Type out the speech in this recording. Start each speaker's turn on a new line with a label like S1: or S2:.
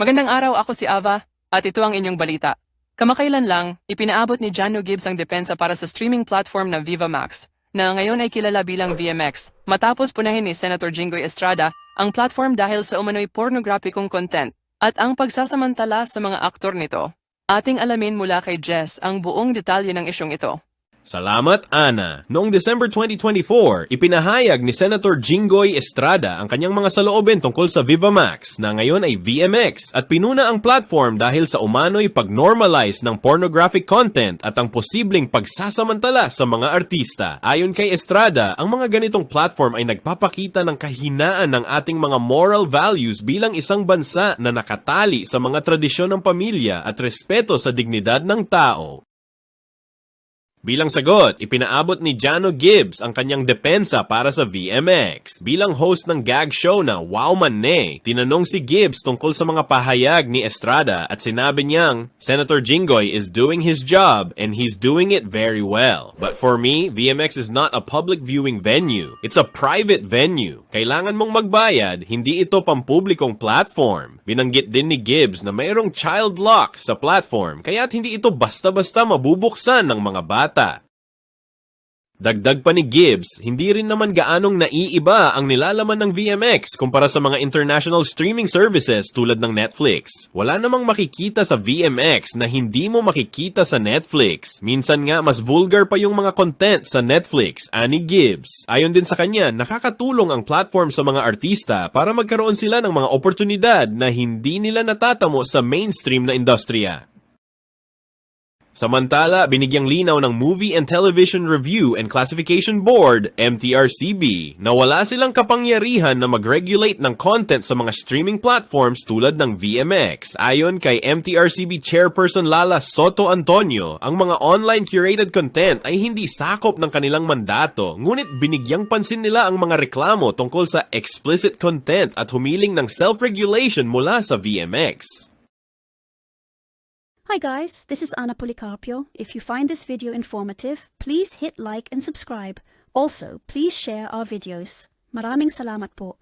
S1: Magandang araw, ako si Ava, at ito ang inyong balita. Kamakailan lang, ipinaabot ni Jano Gibbs ang depensa para sa streaming platform na Viva Max, na ngayon ay kilala bilang VMX, matapos punahin ni Senator Jinggoy Estrada ang platform dahil sa umano'y pornograpikong content at ang pagsasamantala sa mga aktor nito. Ating alamin mula kay Jess ang buong detalye ng isyong ito.
S2: Salamat, Ana. Noong December 2024, ipinahayag ni Senator Jinggoy Estrada ang kanyang mga saloobin tungkol sa Viva Max na ngayon ay VMX at pinuna ang platform dahil sa umano'y pag-normalize ng pornographic content at ang posibleng pagsasamantala sa mga artista. Ayon kay Estrada, ang mga ganitong platform ay nagpapakita ng kahinaan ng ating mga moral values bilang isang bansa na nakatali sa mga tradisyon ng pamilya at respeto sa dignidad ng tao. Bilang sagot, ipinaabot ni Jano Gibbs ang kanyang depensa para sa VMX. Bilang host ng gag show na Wow Manne, tinanong si Gibbs tungkol sa mga pahayag ni Estrada at sinabi niyang, Senator Jinggoy is doing his job and he's doing it very well. But for me, VMX is not a public viewing venue. It's a private venue. Kailangan mong magbayad, hindi ito pampublikong platform. Binanggit din ni Gibbs na mayroong child lock sa platform kaya't hindi ito basta-basta mabubuksan ng mga bata. Dagdag pa ni Gibbs, hindi rin naman gaanong naiiba ang nilalaman ng VMX kumpara sa mga international streaming services tulad ng Netflix. Wala namang makikita sa VMX na hindi mo makikita sa Netflix. Minsan nga mas vulgar pa yung mga content sa Netflix, ani Gibbs. Ayon din sa kanya, nakakatulong ang platform sa mga artista para magkaroon sila ng mga oportunidad na hindi nila natatamo sa mainstream na industriya. Samantala, binigyang linaw ng Movie and Television Review and Classification Board, MTRCB, na wala silang kapangyarihan na mag-regulate ng content sa mga streaming platforms tulad ng VMX. Ayon kay MTRCB Chairperson Lala Soto Antonio, ang mga online curated content ay hindi sakop ng kanilang mandato, ngunit binigyang pansin nila ang mga reklamo tungkol sa explicit content at humiling ng self-regulation mula sa VMX.
S3: Hi guys, this is Anna Policarpio. If you find this video informative, please hit like and subscribe. Also, please share our videos. Maraming salamat po.